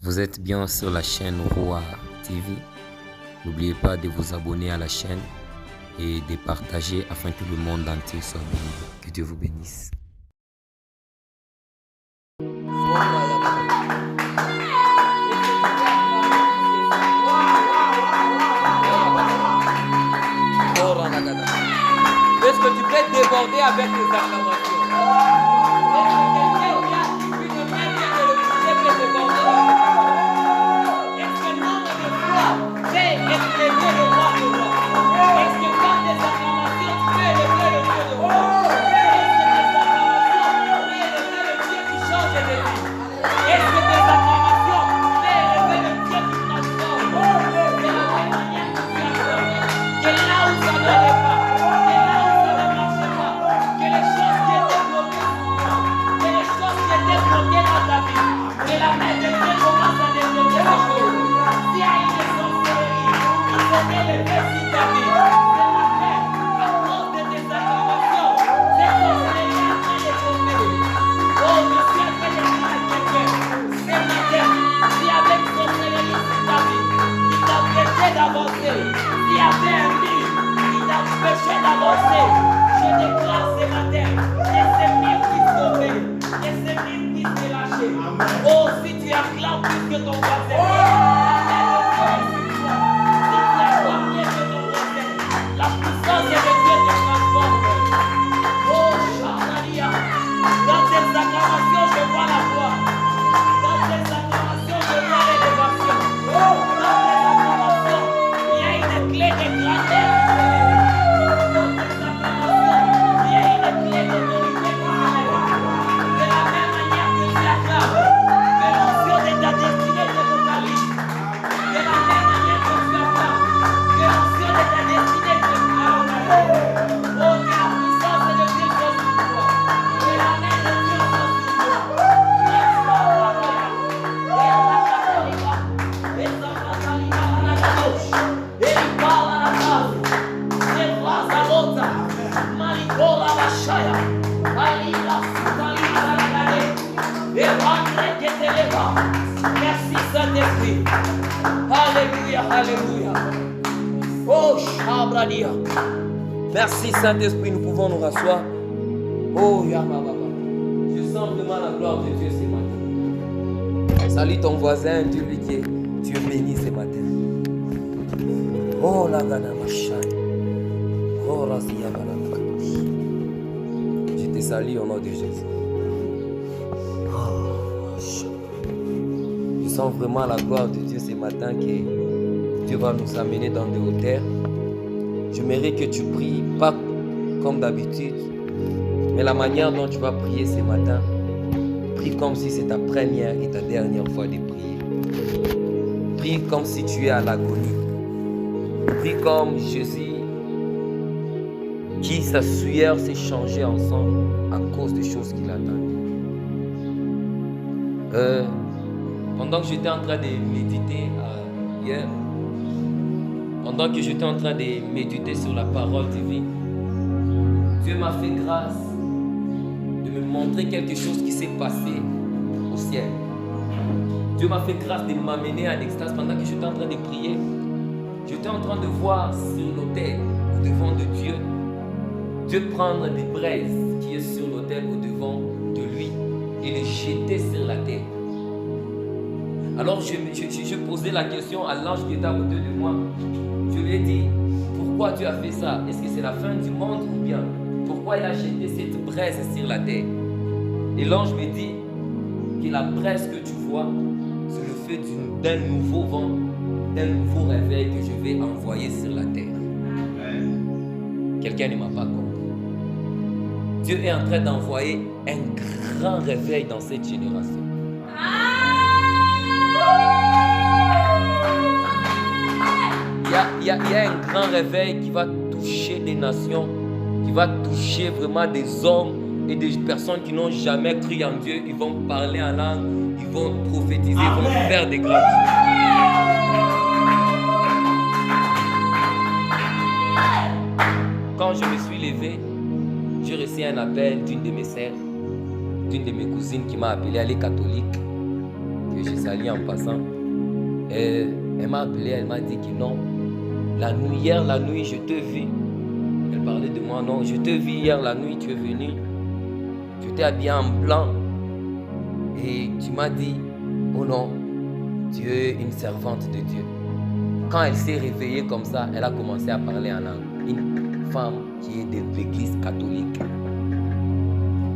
Vous êtes bien sur la chaîne Roi TV. N'oubliez pas de vous abonner à la chaîne et de partager afin que le monde entier soit béni. Que Dieu vous bénisse. Est-ce que tu peux déborder avec les acclamations? Est-ce que quelqu'un qui a une main vient de le toucher peut déborder? Est-ce que nombre de fois fait élever le roi de roi? Est-ce que par des acclamations tu peux élever le Dieu de roi? Est-ce que des acclamations peut élever le Dieu qui change de vie? Est-ce que des acclamations peut élever le Dieu qui transforme? De la même manière que tu as donné, que là où ça n'allait pas, que la main de Dieu commence à débloquer les choses. S'il y a une sorcellerie, il faut élever sur ta vie. C'est la paix à cause de tes acclamations. Cette sorcellerie est en train de tomber. Oh, je suis en train de dire à quelqu'un, ce matin, s'il y avait une sorcellerie sur ta vie, qui t'empêchait d'avancer, s'il y avait un mur qui t'empêchait d'avancer, je déclare ce matin, et ce mur qui tombait, et ce mur qui s'est lâché. Oh, si tu acclames plus que ton voisin, la puissance de Dieu te transforme. Oh, Shamaria, dans tes acclamations, je vois la gloire. Dans tes acclamations, je vois l'élévation. Dans tes acclamations, il y a une clé de grandeur. Dans tes acclamations, il y a une clé d'autorité qui s'élève. De la même manière que tu acclames, que l'onction de ta destinée te focalise. De la même manière que tu acclames, que l'onction de ta destinée te focalise. Oh, que la puissance de Dieu soit sur toi. Que la main de Dieu soit sur toi. Merci Saint-Esprit. Alléluia, alléluia. Oh, Shabradia. Merci Saint-Esprit, nous pouvons nous rasseoir. Oh, Yamababa. Je sens vraiment la gloire de Dieu ce matin. Salut ton voisin, Dieu lui dit, tu es béni ce matin. Oh, la gana machai. Oh, Razia Balakadosh. Je te salue au nom de Jésus. Je sens vraiment la gloire de Dieu ce matin que Dieu va nous amener dans des hauteurs. J'aimerais que tu pries, pas comme d'habitude, mais la manière dont tu vas prier ce matin, prie comme si c'est ta première et ta dernière fois de prier. Prie comme si tu es à l'agonie. Prie comme Jésus, qui sa sueur s'est changée en sang à cause des choses qu'il attendait. Pendant que j'étais en train de méditer hier, pendant que j'étais en train de méditer sur la parole divine, Dieu m'a fait grâce de me montrer quelque chose qui s'est passé au ciel. Dieu m'a fait grâce de m'amener en extase pendant que j'étais en train de prier. J'étais en train de voir sur l'autel, au devant de Dieu, Dieu prendre des braises qui est sur l'autel au devant de lui et les jeter sur la terre. Alors je posais la question à l'ange qui était à côté de moi. Je lui ai dit, pourquoi Dieu a fait ça? Est-ce que c'est la fin du monde ou bien? Pourquoi il a jeté cette braise sur la terre? Et l'ange me dit que la braise que tu vois, c'est le fait d'un nouveau vent, d'un nouveau réveil que je vais envoyer sur la terre. Quelqu'un ne m'a pas compris. Dieu est en train d'envoyer un grand réveil dans cette génération. Il y a un grand réveil qui va toucher des nations, qui va toucher vraiment des hommes et des personnes qui n'ont jamais cru en Dieu. Ils vont parler en langue, ils vont prophétiser, ils vont faire des grandes choses. Quand je me suis levé, j'ai reçu un appel d'une de mes sœurs, d'une de mes cousines qui m'a appelé, elle est catholique. que je salue en passant. Et elle m'a appelé, elle m'a dit que non. Hier, la nuit, je t'ai vu. Elle parlait de moi, non, je t'ai vu hier la nuit, tu es venu. Tu t'es habillé en blanc. Et tu m'as dit, oh non, tu es une servante de Dieu. Quand elle s'est réveillée comme ça, elle a commencé à parler en langue. Une femme qui est de l'église catholique.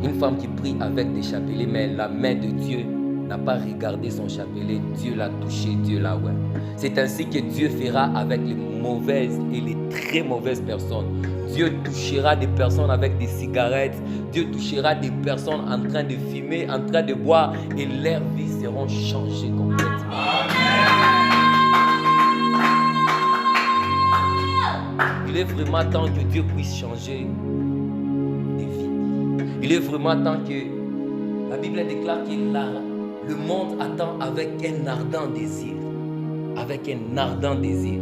Une femme qui prie avec des chapelets, mais la main de Dieu n'a pas regardé son chapelet. Dieu l'a touché, Dieu l'a ouvert. C'est ainsi que Dieu fera avec les mauvaises et les très mauvaises personnes. Dieu touchera des personnes avec des cigarettes. Dieu touchera des personnes en train de fumer, en train de boire. Et leurs vies seront changées complètement. Il est vraiment temps que Dieu puisse changer des vies. Il est vraiment temps que la Bible déclare que le monde attend avec un ardent désir. Avec un ardent désir.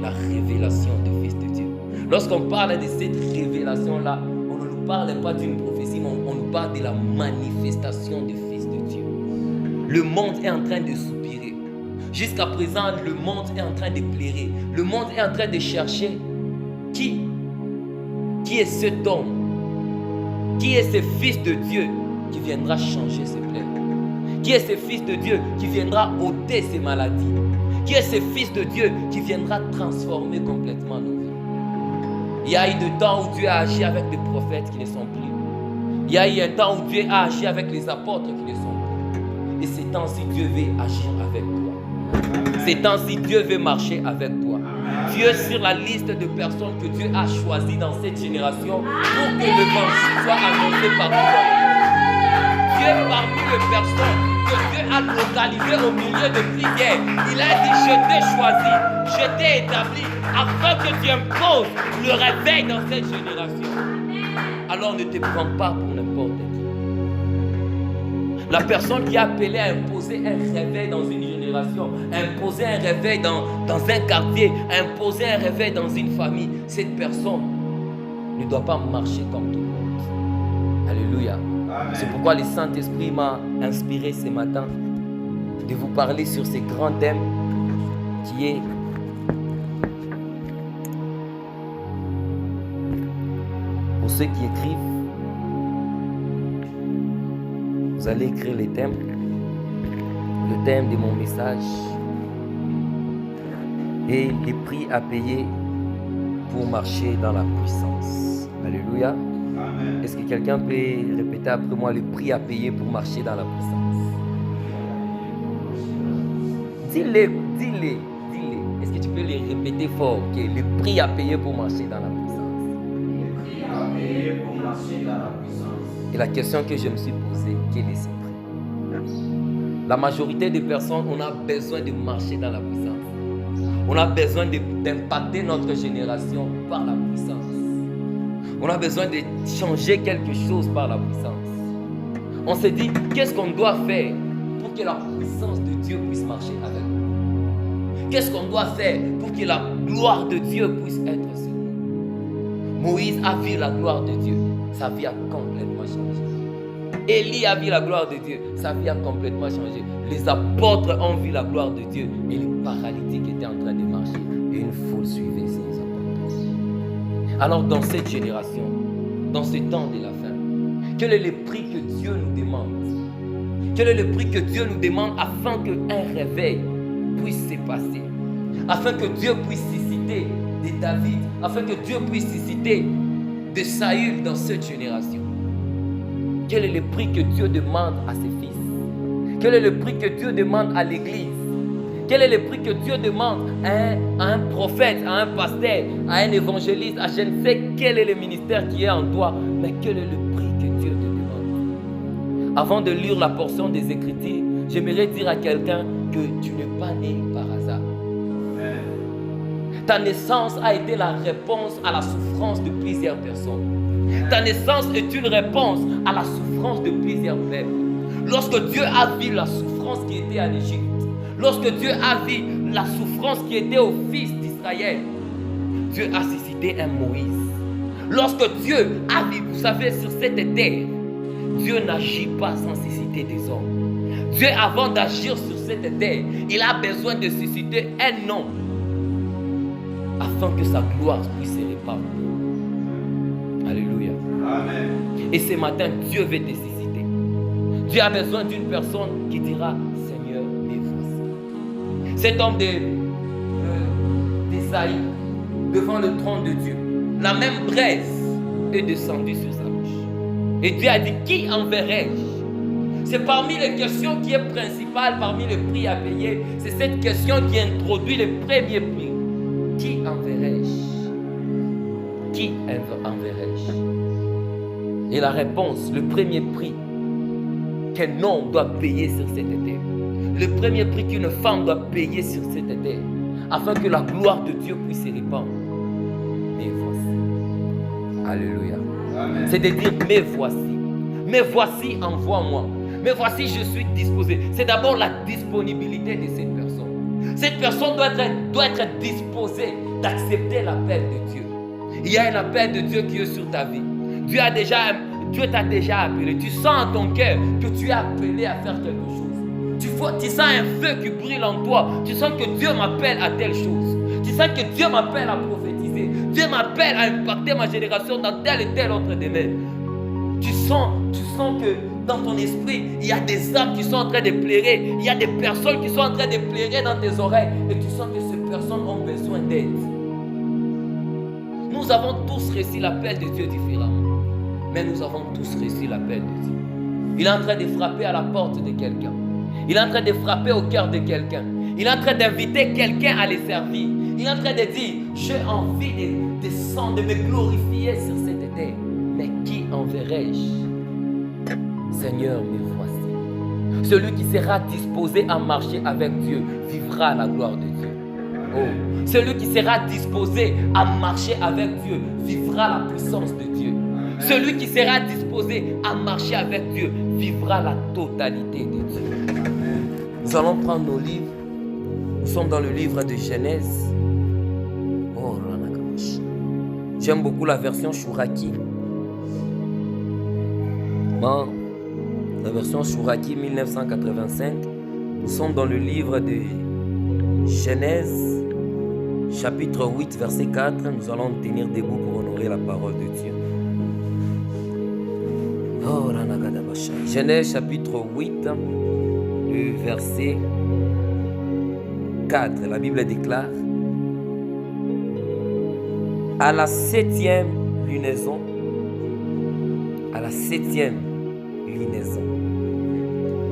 La révélation du Fils de Dieu. Lorsqu'on parle de cette révélation-là, on ne nous parle pas d'une prophétie, mais on nous parle de la manifestation du Fils de Dieu. Le monde est en train de soupirer. Jusqu'à présent, le monde est en train de pleurer. Le monde est en train de chercher qui est cet homme, qui est ce Fils de Dieu qui viendra changer ses plaies. Qui est ce Fils de Dieu qui viendra ôter ses maladies. Qui est ce Fils de Dieu qui viendra transformer complètement nos vies. Il y a eu des temps où Dieu a agi avec des prophètes qui ne sont plus. Il y a eu un temps où Dieu a agi avec les apôtres qui ne sont plus. Et ces temps-ci, Dieu veut agir avec toi. Ces temps-ci, Dieu veut marcher avec toi. Dieu est sur la liste de personnes que Dieu a choisies dans cette génération pour que l'évangile soit annoncé partout dans le monde. Dieu est parmi les personnes que Dieu a localisées au milieu de prières. Il a dit, je t'ai choisi, je t'ai établi, afin que tu imposes le réveil dans cette génération. Alors ne te prends pas pour n'importe qui. La personne qui a appelé à imposer un réveil dans une génération, à imposer un réveil dans un quartier, à imposer un réveil dans une famille, cette personne ne doit pas marcher comme tout le monde. Alléluia. C'est pourquoi le Saint-Esprit m'a inspiré ce matin de vous parler sur ce grand thème qui est pour ceux qui écrivent, vous allez écrire le thème de mon message et les prix à payer pour marcher dans la puissance. Alléluia. Amen. Est-ce que quelqu'un peut répéter après moi le prix à payer pour marcher dans la puissance? Dis-le. Est-ce que tu peux les répéter fort? Okay. Le prix à payer pour marcher dans la puissance. Le prix à payer pour marcher dans la puissance. Et la question que je me suis posée, quel est ce prix? La majorité des personnes, on a besoin de marcher dans la puissance. On a besoin d'impacter notre génération par la puissance. On a besoin de changer quelque chose par la puissance. On s'est dit, qu'est-ce qu'on doit faire pour que la puissance de Dieu puisse marcher avec nous? Qu'est-ce qu'on doit faire pour que la gloire de Dieu puisse être sur nous? Moïse a vu la gloire de Dieu. Sa vie a complètement changé. Élie a vu la gloire de Dieu. Sa vie a complètement changé. Les apôtres ont vu la gloire de Dieu. Et les paralytiques étaient en train de marcher. Et une foule suivait ces apôtres. Alors dans cette génération, dans ce temps de la fin, quel est le prix que Dieu nous demande? Quel est le prix que Dieu nous demande afin qu'un réveil puisse se passer? Afin que Dieu puisse susciter de David, afin que Dieu puisse susciter de Saül dans cette génération? Quel est le prix que Dieu demande à ses fils? Quel est le prix que Dieu demande à l'église? Quel est le prix que Dieu demande à un prophète, à un pasteur, à un évangéliste, à je ne sais quel est le ministère qui est en toi, mais quel est le prix que Dieu te demande? Avant de lire la portion des Écritures, j'aimerais dire à quelqu'un que tu n'es pas né par hasard. Ta naissance a été la réponse à la souffrance de plusieurs personnes. Ta naissance est une réponse à la souffrance de plusieurs peuples. Lorsque Dieu a vu la souffrance qui était en Égypte, lorsque Dieu a vu la souffrance qui était au fils d'Israël, Dieu a suscité un Moïse. Lorsque Dieu a vu, vous savez, sur cette terre, Dieu n'agit pas sans susciter des hommes. Dieu, avant d'agir sur cette terre, il a besoin de susciter un homme afin que sa gloire puisse se répandre. Alléluia. Amen. Et ce matin, Dieu veut te susciter. Dieu a besoin d'une personne qui dira, Seigneur, me voici. Cet homme d'Ésaïe, devant le trône de Dieu, la même braise est descendue sur sa bouche. Et Dieu a dit, qui enverrai-je? C'est parmi les questions qui est principale, parmi les prix à payer. C'est cette question qui introduit le premier prix. Qui enverrai-je? Qui enverrai-je? Et la réponse, le premier prix qu'un homme doit payer sur cette terre, le premier prix qu'une femme doit payer sur cette terre, afin que la gloire de Dieu puisse se répandre. Mais voici. Alléluia. Amen. C'est de dire, mais voici, envoie-moi. Mais voici, je suis disposé. C'est d'abord la disponibilité de cette personne. Cette personne doit être disposée d'accepter l'appel de Dieu. Il y a un appel de Dieu qui est sur ta vie. Dieu t'a déjà appelé. Tu sens en ton cœur que tu es appelé à faire quelque chose. Tu sens un feu qui brûle en toi. Tu sens que Dieu m'appelle à telle chose. Tu sens que Dieu m'appelle à prophétiser. Dieu m'appelle à impacter ma génération dans tel et tel autre domaine. Tu sens que dans ton esprit, il y a des âmes qui sont en train de pleurer. Il y a des personnes qui sont en train de pleurer dans tes oreilles. Et tu sens que ces personnes ont besoin d'aide. Nous avons tous reçu l'appel de Dieu différemment. Mais nous avons tous reçu l'appel de Dieu. Il est en train de frapper à la porte de quelqu'un. Il est en train de frapper au cœur de quelqu'un. Il est en train d'inviter quelqu'un à les servir. Il est en train de dire, j'ai envie de descendre, de me glorifier sur cette terre. Mais qui enverrai-je? Seigneur, me voici. Celui qui sera disposé à marcher avec Dieu vivra la gloire de Dieu. Oh. Celui qui sera disposé à marcher avec Dieu vivra la puissance de Dieu. Amen. Celui qui sera disposé à marcher avec Dieu vivra la totalité de Dieu. Amen. Nous allons prendre nos livres. Nous sommes dans le livre de Genèse. Oh, j'aime beaucoup la version Chouraki. Bon, la version Chouraki 1985. Nous sommes dans le livre de Genèse, chapitre 8, verset 4. Nous allons nous tenir debout pour honorer la parole de Dieu. Oh, Genèse, chapitre 8, le verset 4. La Bible déclare: à la 7e lunaison,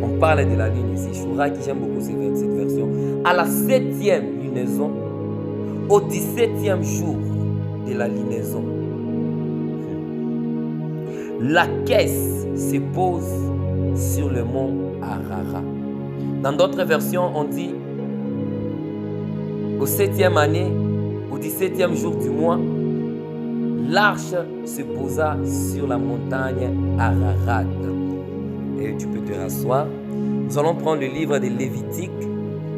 on parle de la lune ici. Chouraki, j'aime beaucoup cette version. À la 7e lunaison, au 17e jour de la lunaison, la caisse se pose sur le mont Ararat. Dans d'autres versions, on dit au 7e année, au 17e jour du mois, l'arche se posa sur la montagne Ararat. Et tu peux te rasseoir. Nous allons prendre le livre de Lévitique.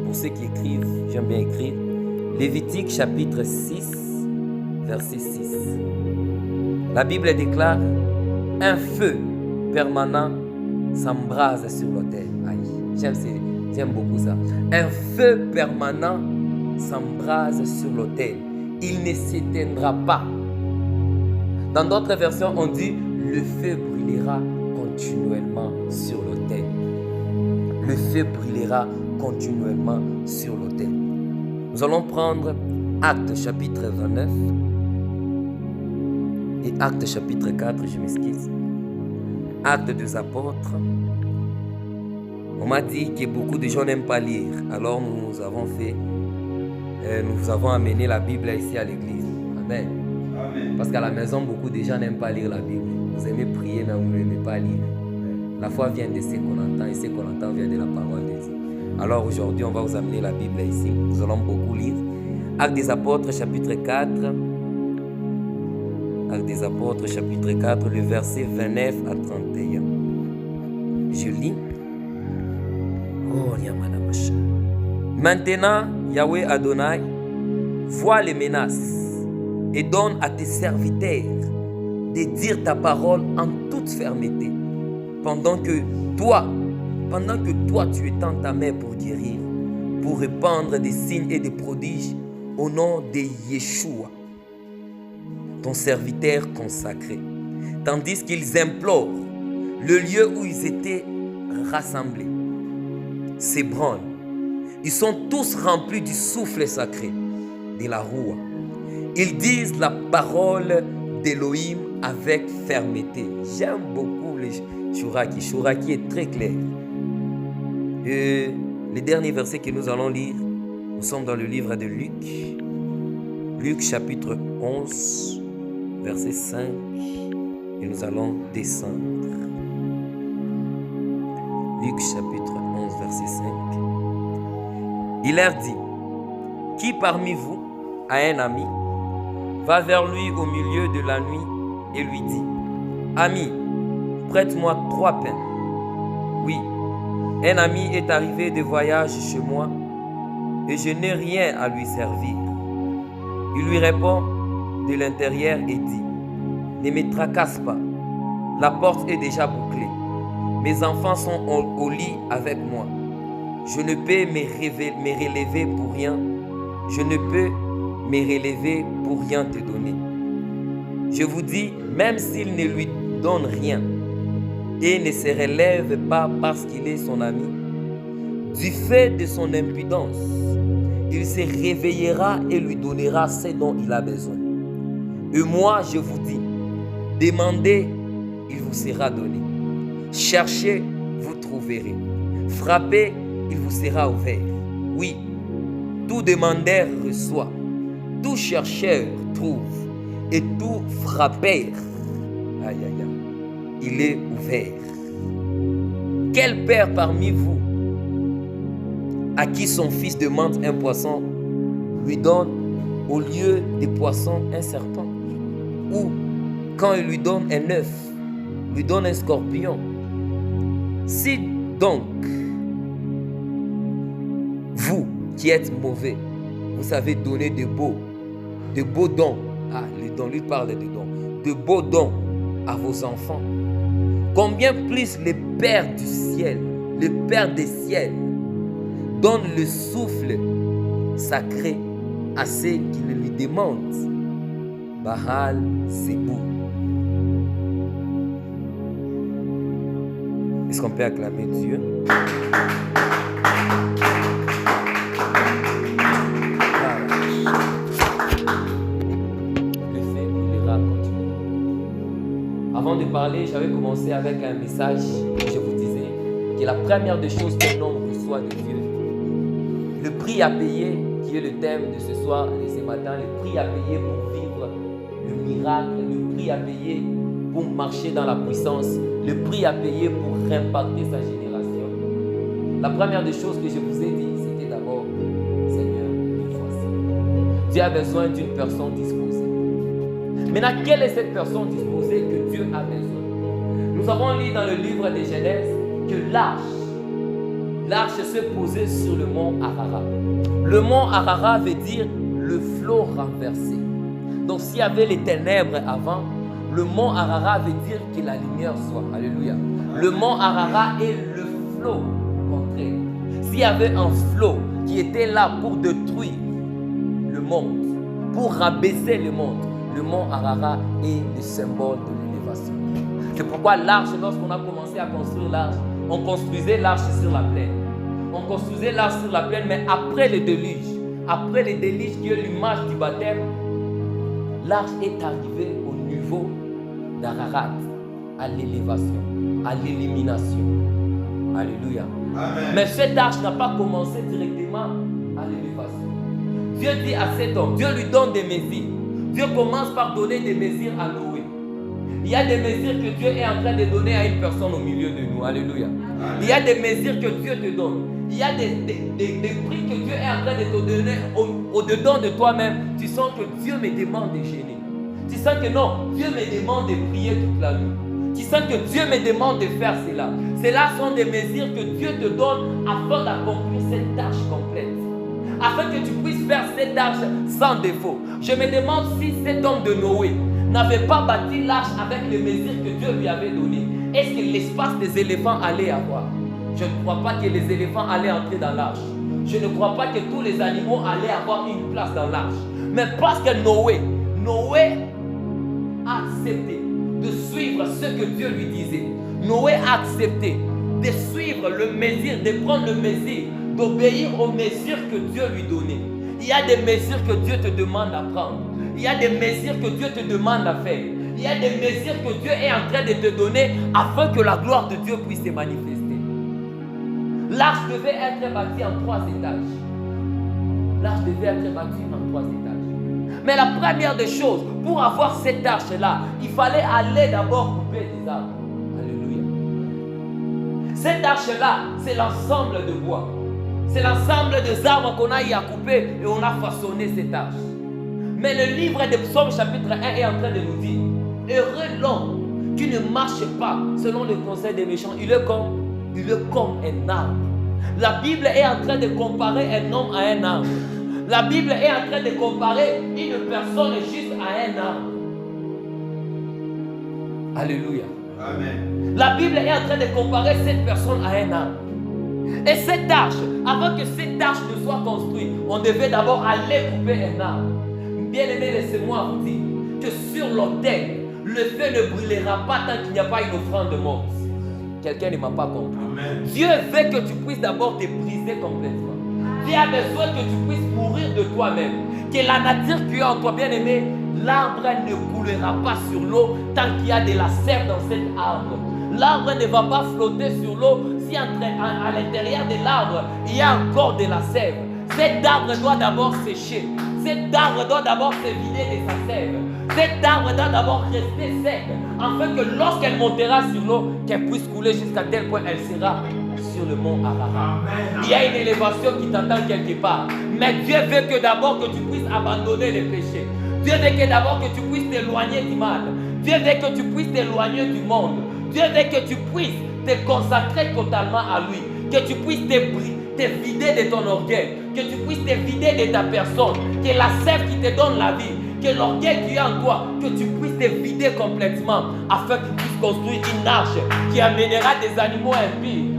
Pour ceux qui écrivent, j'aime bien écrire. Lévitique chapitre 6, verset 6. La Bible déclare: un feu permanent s'embrase sur l'autel. J'aime beaucoup ça. Un feu permanent s'embrase sur l'autel. Il ne s'éteindra pas. Dans d'autres versions, on dit: le feu brûlera continuellement sur l'autel. Le feu brûlera continuellement sur l'autel. Nous allons prendre Actes chapitre 29 et Actes chapitre 4, je m'excuse. Actes des apôtres. On m'a dit que beaucoup de gens n'aiment pas lire. Alors nous avons amené la Bible ici à l'église. Amen. Amen. Parce qu'à la maison, beaucoup de gens n'aiment pas lire la Bible. Vous aimez prier, mais vous n'aimez pas lire. La foi vient de ce qu'on entend, et ce qu'on entend vient de la parole de Dieu. Alors aujourd'hui, on va vous amener la Bible ici. Nous allons beaucoup lire. Actes des apôtres, chapitre 4. Actes des apôtres, chapitre 4, le verset 29 à 31. Je lis. Oh, maintenant, Yahweh Adonai, vois les menaces et donne à tes serviteurs de dire ta parole en toute fermeté, pendant que toi pendant que toi tu étends ta main pour guérir, pour répandre des signes et des prodiges au nom de Yeshua, ton serviteur consacré, tandis qu'ils implorent le lieu où ils étaient rassemblés s'ébranle. Ils sont tous remplis du souffle sacré, de la roue. Ils disent la parole d'Élohim avec fermeté. J'aime beaucoup le Shuraki. Shuraki est très clair. Et le dernier verset que nous allons lire, nous sommes dans le livre de Luc. Luc chapitre 11, verset 5. Et nous allons descendre. Luc chapitre 11, verset 5. Il leur dit, qui parmi vous a un ami, va vers lui au milieu de la nuit et lui dit, ami, prête-moi 3 pains. Oui, un ami est arrivé de voyage chez moi et je n'ai rien à lui servir. Il lui répond de l'intérieur et dit, ne me tracasse pas, la porte est déjà bouclée. Mes enfants sont au lit avec moi. Je ne peux me relever pour rien. Je ne peux me relever pour rien te donner. Je vous dis, même s'il ne lui donne rien et ne se relève pas parce qu'il est son ami, du fait de son impudence, il se réveillera et lui donnera ce dont il a besoin. Et moi, je vous dis, demandez, il vous sera donné. Cherchez, vous trouverez. Frappez, il vous sera ouvert. Oui, tout demandeur reçoit, tout chercheur trouve, et tout frappeur, aïe aïe aïe, il est ouvert. Quel père parmi vous, à qui son fils demande un poisson, lui donne au lieu des poissons un serpent? Ou quand il lui donne un œuf, lui donne un scorpion? Si donc, vous qui êtes mauvais, vous savez donner de beaux dons, les dons, lui parle de dons, de beaux dons à vos enfants, combien plus le Père du ciel, le Père des ciels, donne le souffle sacré à ceux qui le lui demandent. Baal Zebub. Est-ce qu'on peut acclamer Dieu? Le fait brûlera continue. Avant de parler, j'avais commencé avec un message que je vous disais que la première des choses qu'un homme reçoit de Dieu, le prix à payer, qui est le thème de ce soir et de ce matin, le prix à payer pour vivre le miracle, le prix à payer pour marcher dans la puissance, le prix à payer pour impacter sa génération. La première des choses que je vous ai dit, c'était d'abord, Seigneur, me voici. Dieu a besoin d'une personne disposée. Maintenant, quelle est cette personne disposée que Dieu a besoin? Nous avons lu dans le livre de Genèse que l'arche se posait sur le mont Ararat. Le mont Ararat veut dire le flot renversé. Donc s'il y avait les ténèbres avant, le mont Ararat veut dire que la lumière soit. Alléluia. Le mont Ararat est le flot contraire. S'il y avait un flot qui était là pour détruire le monde, pour rabaisser le monde, le mont Ararat est le symbole de l'élévation. C'est pourquoi l'arche, lorsqu'on a commencé à construire l'arche, on construisait l'arche sur la plaine. On construisait l'arche sur la plaine, mais après le déluge qui est l'image du baptême, l'arche est arrivée au niveau d'Ararat, à l'élévation, à l'élimination. Alléluia. Amen. Mais cette arche n'a pas commencé directement à l'élévation. Dieu dit à cet homme, Dieu lui donne des mesures. Dieu commence par donner des mesures à Noé. Il y a des mesures que Dieu est en train de donner à une personne au milieu de nous. Alléluia. Amen. Il y a des mesures que Dieu te donne. Il y a des prix que Dieu est en train de te donner au-dedans de toi-même. Tu sens que Dieu me demande de gêner. Tu sens que non, Dieu me demande de prier toute la nuit. Tu sens que Dieu me demande de faire cela. Cela sont des mesures que Dieu te donne afin d'accomplir cette tâche complète. Afin que tu puisses faire cette tâche sans défaut. Je me demande si cet homme de Noé n'avait pas bâti l'arche avec les mesures que Dieu lui avait données. Est-ce que l'espace des éléphants allait avoir? Je ne crois pas que les éléphants allaient entrer dans l'arche. Je ne crois pas que tous les animaux allaient avoir une place dans l'arche. Mais parce que Noé a accepté de suivre ce que Dieu lui disait. Noé a accepté de suivre le mesure, de prendre le mesure, d'obéir aux mesures que Dieu lui donnait. Il y a des mesures que Dieu te demande à prendre. Il y a des mesures que Dieu te demande à faire. Il y a des mesures que Dieu est en train de te donner afin que la gloire de Dieu puisse se manifester. L'arche devait être bâtie en 3 étages. L'arche devait être bâtie en 3 étages. Mais la première des choses, pour avoir cette arche-là, il fallait aller d'abord couper des arbres. Alléluia. Cette arche-là, c'est l'ensemble de bois. C'est l'ensemble des arbres qu'on a eu à couper et on a façonné cette arche. Mais le livre de Psaumes chapitre 1 est en train de nous dire: heureux l'homme qui ne marche pas selon le conseil des méchants. Il est comme un arbre. La Bible est en train de comparer un homme à un arbre. La Bible est en train de comparer une personne juste à un arbre. Alléluia. Amen. La Bible est en train de comparer cette personne à un arbre. Et cette arche, avant que cette arche ne soit construite, on devait d'abord aller couper un arbre. Bien aimé, laissez-moi vous dire que sur l'autel, le feu ne brûlera pas tant qu'il n'y a pas une offrande de mort. Quelqu'un ne m'a pas compris. Amen. Dieu veut que tu puisses d'abord te briser complètement. Dieu a besoin que tu puisses mourir de toi-même. Que la nature qui est en toi, bien aimé, l'arbre ne coulera pas sur l'eau tant qu'il y a de la sève dans cet arbre. L'arbre ne va pas flotter sur l'eau si à l'intérieur de l'arbre, il y a encore de la sève. Cet arbre doit d'abord sécher. Cet arbre doit d'abord se vider de sa sève. Cet arbre doit d'abord rester sec, afin que lorsqu'elle montera sur l'eau, qu'elle puisse couler jusqu'à tel point elle sera sur le mont Ararat. Il y a une élévation qui t'attend quelque part. Mais Dieu veut que d'abord que tu puisses abandonner les péchés. Dieu veut que d'abord que tu puisses t'éloigner du mal. Dieu veut que tu puisses t'éloigner du monde. Dieu veut que tu puisses te consacrer totalement à lui. Que tu puisses te vider de ton orgueil. Que tu puisses te vider de ta personne. Que la sève qui te donne la vie, que l'orgueil qui est en toi, que tu puisses te vider complètement afin que tu puisses construire une arche qui amènera des animaux impies.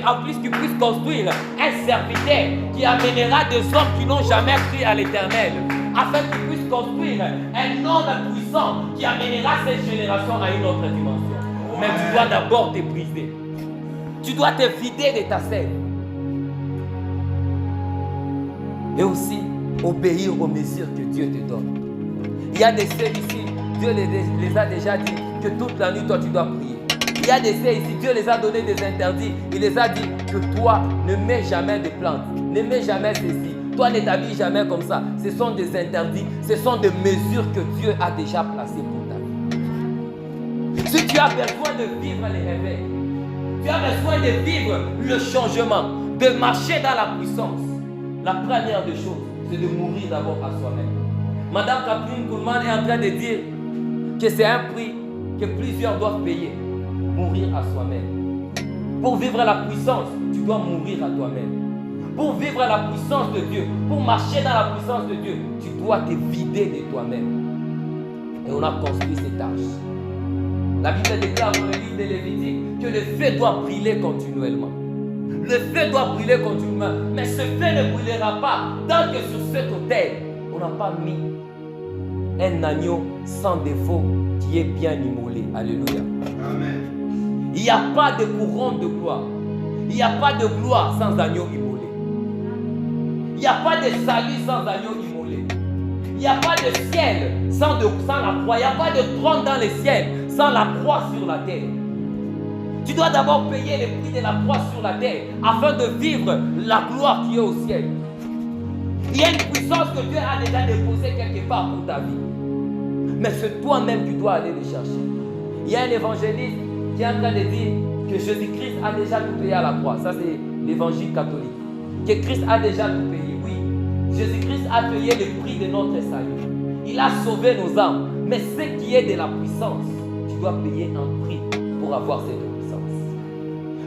En plus, tu puisses construire un serviteur qui amènera des hommes qui n'ont jamais cru à l'Éternel. Afin que tu puisses construire un homme puissant qui amènera cette génération à une autre dimension. Mais tu dois d'abord te briser. Tu dois te vider de ta sève. Et aussi obéir aux mesures que Dieu te donne. Il y a des sœurs ici, Dieu les a déjà dit que toute la nuit, toi, tu dois prier. Il y a des sœurs ici, Dieu les a donné des interdits. Il les a dit que toi, ne mets jamais de plantes, ne mets jamais ceci. Toi, ne t'habilles jamais comme ça. Ce sont des interdits, ce sont des mesures que Dieu a déjà placées pour ta vie. Si tu as besoin de vivre les réveils, tu as besoin de vivre le changement, de marcher dans la puissance, la première des choses, c'est de mourir d'abord à soi-même. Madame Catherine Kuhlman est en train de dire que c'est un prix que plusieurs doivent payer. Mourir à soi-même. Pour vivre la puissance, tu dois mourir à toi-même. Pour vivre la puissance de Dieu, pour marcher dans la puissance de Dieu, tu dois te vider de toi-même. Et on a construit cette arche. La Bible déclare dans le livre de Lévitique que le feu doit brûler continuellement. Le feu doit brûler continuellement. Mais ce feu ne brûlera pas tant que sur cet autel, on n'a pas mis un agneau sans défaut qui est bien immolé. Alléluia. Amen. Il n'y a pas de couronne de gloire. Il n'y a pas de gloire sans agneau immolé. Il n'y a pas de salut sans agneau immolé. Il n'y a pas de ciel sans la croix. Il n'y a pas de trône dans les ciels sans la croix sur la terre. Tu dois d'abord payer le prix de la croix sur la terre afin de vivre la gloire qui est au ciel. Il y a une puissance que Dieu a déjà déposée quelque part pour ta vie. Mais c'est toi-même qui dois aller le chercher. Il y a un évangéliste qui est en train de dire que Jésus-Christ a déjà tout payé à la croix. Ça, c'est l'évangile catholique. Que Christ a déjà tout payé, oui. Jésus-Christ a payé le prix de notre salut. Il a sauvé nos âmes. Mais ce qui est de la puissance, tu dois payer un prix pour avoir cette puissance.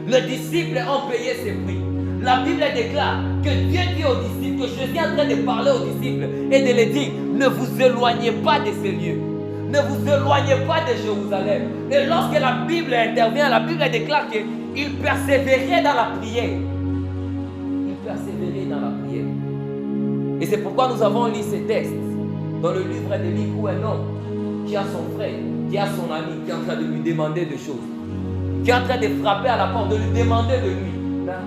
Les disciples ont payé ce prix. La Bible déclare que Dieu dit aux disciples, que Jésus est en train de parler aux disciples et de les dire, ne vous éloignez pas de ces lieux. Ne vous éloignez pas de Jérusalem. Et lorsque la Bible intervient, la Bible déclare que il persévérait dans la prière. Il persévérait dans la prière. Et c'est pourquoi nous avons lu ces textes dans le livre de Luc où un homme qui a son frère, qui a son ami, qui est en train de lui demander des choses, qui est en train de frapper à la porte, de lui demander de lui. Là,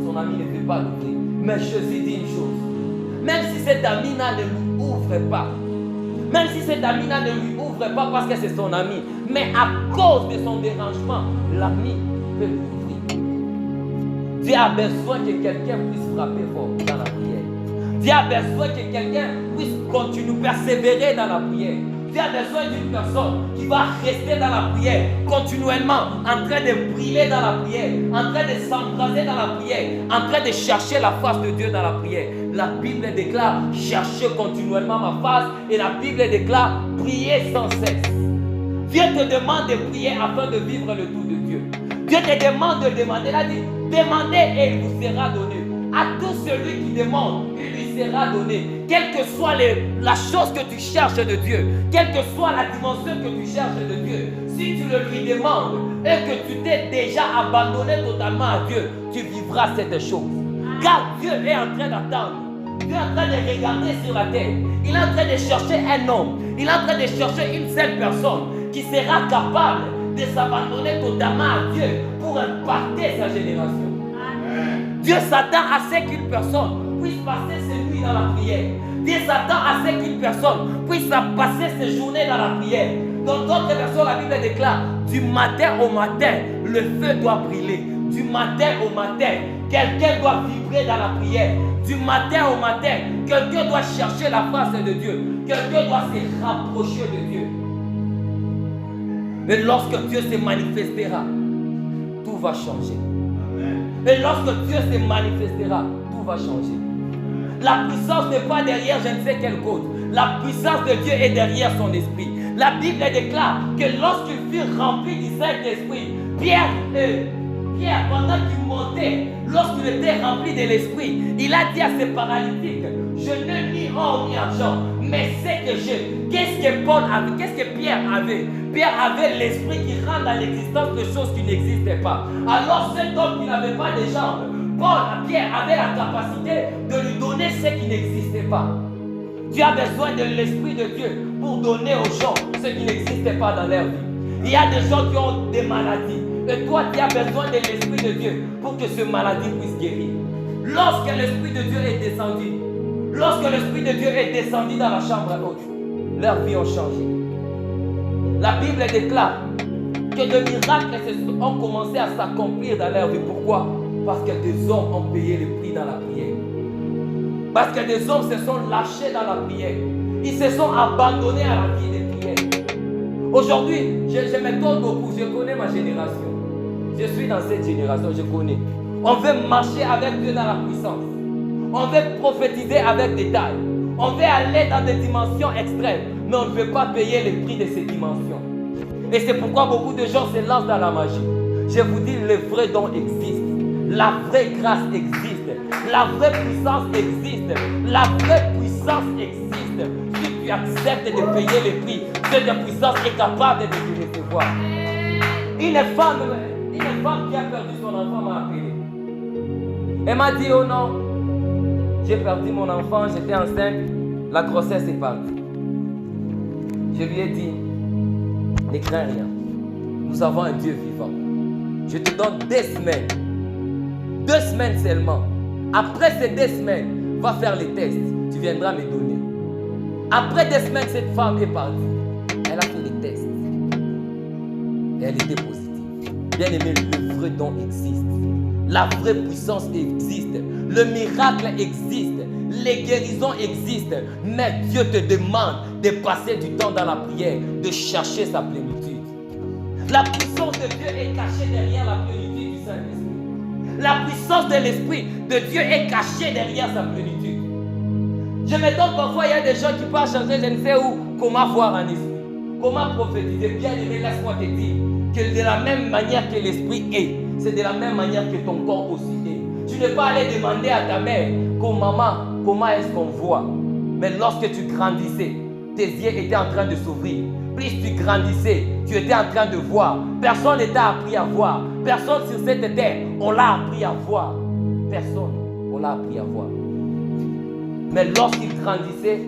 son ami ne fait pas l'ouvrir. Mais Jésus dit une chose. Même si cet ami-là ne lui ouvre pas, même si cet ami-là ne lui ouvre pas parce que c'est son ami, mais à cause de son dérangement, l'ami peut l'ouvrir. Dieu a besoin que quelqu'un puisse frapper fort dans la prière. Dieu a besoin que quelqu'un puisse continuer, persévérer dans la prière. Dieu a besoin d'une personne qui va rester dans la prière, continuellement, en train de briller dans la prière, en train de s'embraser dans la prière, en train de chercher la face de Dieu dans la prière. La Bible déclare, cherchez continuellement ma face, et la Bible déclare, priez sans cesse. Dieu te demande de prier afin de vivre le tour de Dieu. Dieu te demande de demander. Il a dit, demandez et il vous sera donné. À tout celui qui demande, il lui sera donné. Quelle que soit la chose que tu cherches de Dieu, quelle que soit la dimension que tu cherches de Dieu, si tu le lui demandes et que tu t'es déjà abandonné totalement à Dieu, tu vivras cette chose. Car Dieu est en train d'attendre. Dieu est en train de regarder sur la terre. Il est en train de chercher un homme. Il est en train de chercher une seule personne qui sera capable de s'abandonner totalement à Dieu pour impacter sa génération. Dieu s'attend à ce qu'une personne puisse passer ses nuits dans la prière. Dieu s'attend à ce qu'une personne puisse passer ses journées dans la prière. Dans d'autres versions, la Bible déclare, du matin au matin, le feu doit brûler. Du matin au matin, quelqu'un doit vibrer dans la prière. Du matin au matin, quelqu'un doit chercher la face de Dieu. Quelqu'un doit se rapprocher de Dieu. Mais lorsque Dieu se manifestera, tout va changer. Et lorsque Dieu se manifestera, tout va changer. La puissance n'est pas derrière je ne sais quelle côte. La puissance de Dieu est derrière son esprit. La Bible déclare que lorsqu'il fut rempli du Saint-Esprit, Pierre, pendant qu'il montait, lorsqu'il était rempli de l'Esprit, il a dit à ses paralytiques, je n'ai ni or ni argent, mais c'est que j'ai. Qu'est-ce que Paul avait? Qu'est-ce que Pierre avait? Pierre avait l'Esprit qui rend à l'existence de choses qui n'existaient pas. Alors cet homme qui n'avait pas de jambes, Pierre avait la capacité de lui donner ce qui n'existait pas. Tu as besoin de l'Esprit de Dieu pour donner aux gens ce qui n'existait pas dans leur vie. Il y a des gens qui ont des maladies. Et toi, tu as besoin de l'Esprit de Dieu pour que ce maladie puisse guérir. Lorsque l'Esprit de Dieu est descendu, dans la chambre haute, leurs vies ont changé. La Bible déclare que des miracles ont commencé à s'accomplir dans leur vie. Pourquoi? Parce que des hommes ont payé le prix dans la prière. Parce que des hommes se sont lâchés dans la prière. Ils se sont abandonnés à la vie de prière. Aujourd'hui, je m'étonne beaucoup. Je connais ma génération. Je suis dans cette génération, je connais. On veut marcher avec Dieu dans la puissance. On veut prophétiser avec des tailles. On veut aller dans des dimensions extrêmes. Mais on ne veut pas payer le prix de ces dimensions. Et c'est pourquoi beaucoup de gens se lancent dans la magie. Je vous dis, le vrai don existe. La vraie grâce existe. La vraie puissance existe. La vraie puissance existe. Si tu acceptes de payer le prix, cette puissance est capable de te recevoir. Une femme qui a perdu son enfant m'a appelé. Elle m'a dit, oh non, j'ai perdu mon enfant, j'étais enceinte, la grossesse est partie. Je lui ai dit, ne crains rien. Nous avons un Dieu vivant. Je te donne 2 semaines. 2 semaines seulement. Après ces 2 semaines, va faire les tests. Tu viendras me donner. Après 2 semaines, cette femme est partie. Elle a fait les tests. Et elle était positive. Bien aimé, le vrai don existe. La vraie puissance existe. Le miracle existe. Les guérisons existent. Mais Dieu te demande de passer du temps dans la prière, de chercher sa plénitude. La puissance de Dieu est cachée derrière la plénitude du Saint-Esprit. La puissance de l'Esprit de Dieu est cachée derrière sa plénitude. Je m'étonne parfois, il y a des gens qui peuvent changer, je ne sais où, comment voir un esprit. Comment prophétiser? Bien aimé, laisse-moi te dire que de la même manière que l'esprit est, c'est de la même manière que ton corps aussi est. Tu n'es pas allé demander à ta mère, maman, comment est-ce qu'on voit? Mais lorsque tu grandissais, tes yeux étaient en train de s'ouvrir. Plus tu grandissais, tu étais en train de voir. Personne ne t'a appris à voir. Personne sur cette terre, on l'a appris à voir. Personne, on l'a appris à voir. Mais lorsqu'il grandissait,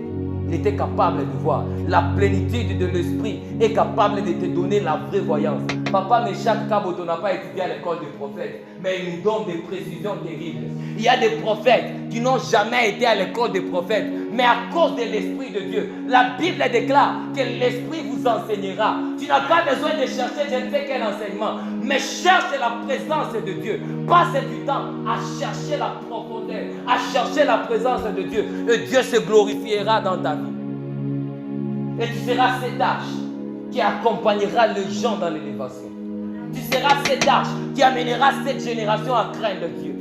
il était capable de voir. La plénitude de l'esprit est capable de te donner la vraie voyance. Papa Meshach Kaboto n'a pas étudié à l'école des prophètes, mais il nous donne des précisions terribles. Il y a des prophètes qui n'ont jamais été à l'école des prophètes, mais à cause de l'Esprit de Dieu, la Bible déclare que l'Esprit vous enseignera. Tu n'as pas besoin de chercher je ne sais quel enseignement, mais cherche la présence de Dieu. Passe du temps à chercher la profondeur, à chercher la présence de Dieu, et Dieu se glorifiera dans ta vie. Et tu seras cette arche qui accompagnera les gens dans l'élévation. Tu seras cette arche qui amènera cette génération à craindre Dieu.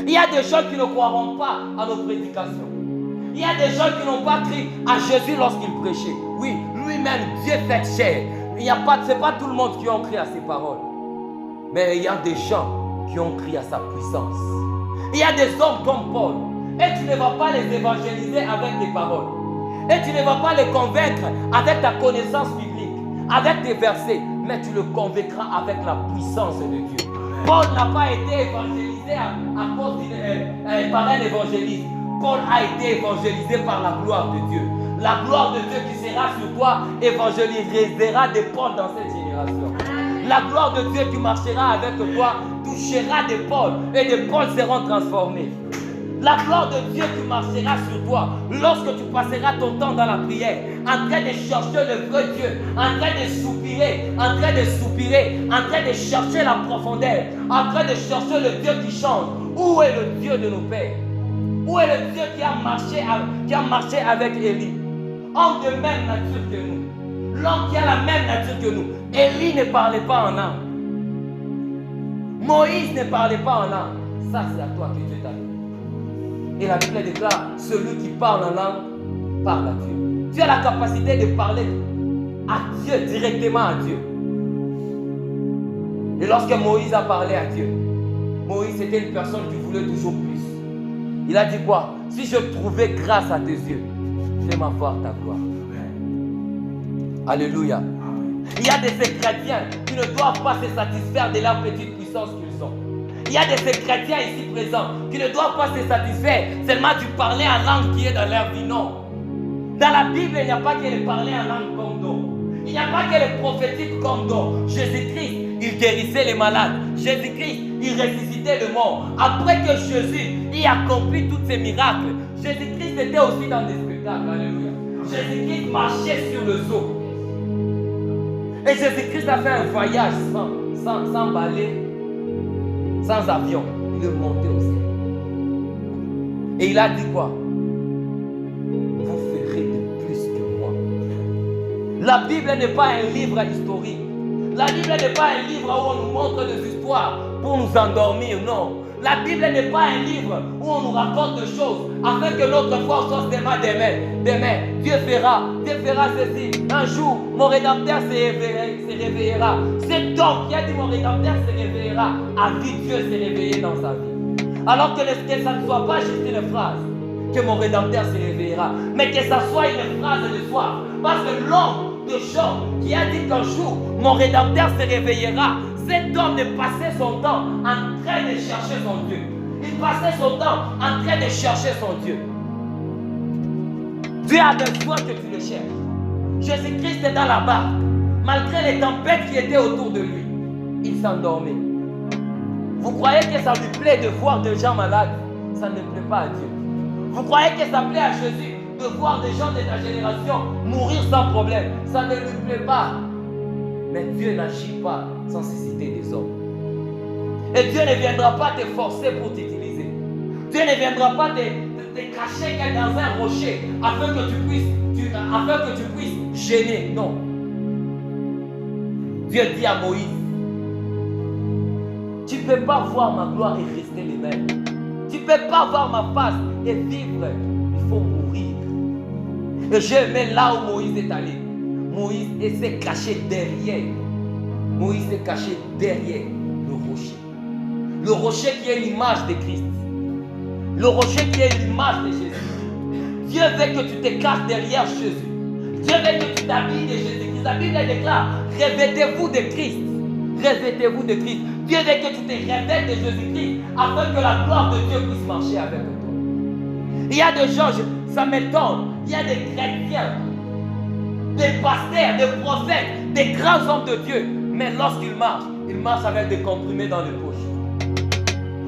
Il y a des gens qui ne croiront pas à nos prédications. Il y a des gens qui n'ont pas cru à Jésus lorsqu'il prêchait. Oui, lui-même, Dieu fait chair. Ce n'est pas tout le monde qui a cru à ses paroles. Mais il y a des gens qui ont cru à sa puissance. Il y a des hommes comme Paul. Et tu ne vas pas les évangéliser avec tes paroles. Et tu ne vas pas les convaincre avec ta connaissance biblique, avec tes versets, mais tu le convaincras avec la puissance de Dieu. Paul n'a pas été évangélisé à cause par un évangéliste. Paul a été évangélisé par la gloire de Dieu. La gloire de Dieu qui sera sur toi évangélisera des Paul dans cette génération. La gloire de Dieu qui marchera avec toi touchera des Paul et des Paul seront transformés. La gloire de Dieu qui marchera sur toi lorsque tu passeras ton temps dans la prière, en train de chercher le vrai Dieu, en train de soupirer, en train de chercher la profondeur, en train de chercher le Dieu qui change. Où est le Dieu de nos pères? Où est le Dieu qui a marché avec Élie? Homme de même nature que nous. L'homme qui a la même nature que nous. Élie ne parlait pas en langue. Moïse ne parlait pas en langue. Ça, c'est à toi que Dieu t'a donné. Et la Bible déclare, celui qui parle en langue, parle à Dieu. Tu as la capacité de parler à Dieu, directement à Dieu. Et lorsque Moïse a parlé à Dieu, Moïse était une personne qui voulait toujours plus. Il a dit quoi? Si je trouvais grâce à tes yeux, fais-moi voir ta gloire. Alléluia. Il y a des chrétiens qui ne doivent pas se satisfaire de la petite puissance qu'ils ont. Il y a des chrétiens ici présents qui ne doivent pas se satisfaire seulement du parler en langue qui est dans leur vie. Non. Dans la Bible, il n'y a pas que le parler en langue comme don. Il n'y a pas que le prophétique comme don. Jésus-Christ, il guérissait les malades. Jésus-Christ, il ressuscitait le mort. Après que Jésus il accomplit tous ces miracles, Jésus-Christ était aussi dans des spectacles. Alléluia. Jésus-Christ marchait sur le zoo. Et Jésus-Christ a fait un voyage sans balai, sans avion. Il est monté au ciel. Et il a dit quoi? Vous ferez de plus que moi. La Bible n'est pas un livre historique. La Bible n'est pas un livre où on nous montre des histoires pour nous endormir, non. La Bible n'est pas un livre où on nous raconte des choses afin que notre foi soit seulement demain. Dieu fera ceci. Un jour, mon Rédempteur se réveillera. Cet homme qui a dit mon Rédempteur se réveillera a vu Dieu se réveiller dans sa vie. Alors que ça ne soit pas juste une phrase, que mon Rédempteur se réveillera, mais que ça soit une phrase de soir. Parce que l'homme de Job qui a dit qu'un jour, mon Rédempteur se réveillera, cet homme ne passait son temps en train de chercher son Dieu. Il passait son temps en train de chercher son Dieu. Dieu a besoin que tu le cherches. Jésus-Christ est dans la barque. Malgré les tempêtes qui étaient autour de lui, il s'endormait. Vous croyez que ça lui plaît de voir des gens malades? Ça ne plaît pas à Dieu. Vous croyez que ça plaît à Jésus de voir des gens de ta génération mourir sans problème? Ça ne lui plaît pas. Mais Dieu n'agit pas sans susciter des hommes. Et Dieu ne viendra pas te forcer pour t'utiliser. Dieu ne viendra pas te cacher dans un rocher afin que tu puisses gêner. Non. Dieu dit à Moïse, tu ne peux pas voir ma gloire et rester les mêmes. Tu ne peux pas voir ma face et vivre. Il faut mourir. Et j'ai aimé là où Moïse est allé. Moïse s'est caché derrière. Moïse s'est caché derrière le rocher. Le rocher qui est l'image de Christ. Le rocher qui est l'image de Jésus. Dieu veut que tu te caches derrière Jésus. Dieu veut que tu t'habilles de Jésus-Christ. La Bible déclare, revêtez-vous de Christ. Revêtez-vous de Christ. Dieu veut que tu te revêtes de Jésus-Christ afin que la gloire de Dieu puisse marcher avec toi. Il y a des gens, ça m'étonne, il y a des chrétiens, des pasteurs, des prophètes, des grands hommes de Dieu, mais lorsqu'ils marchent avec des comprimés dans les poches.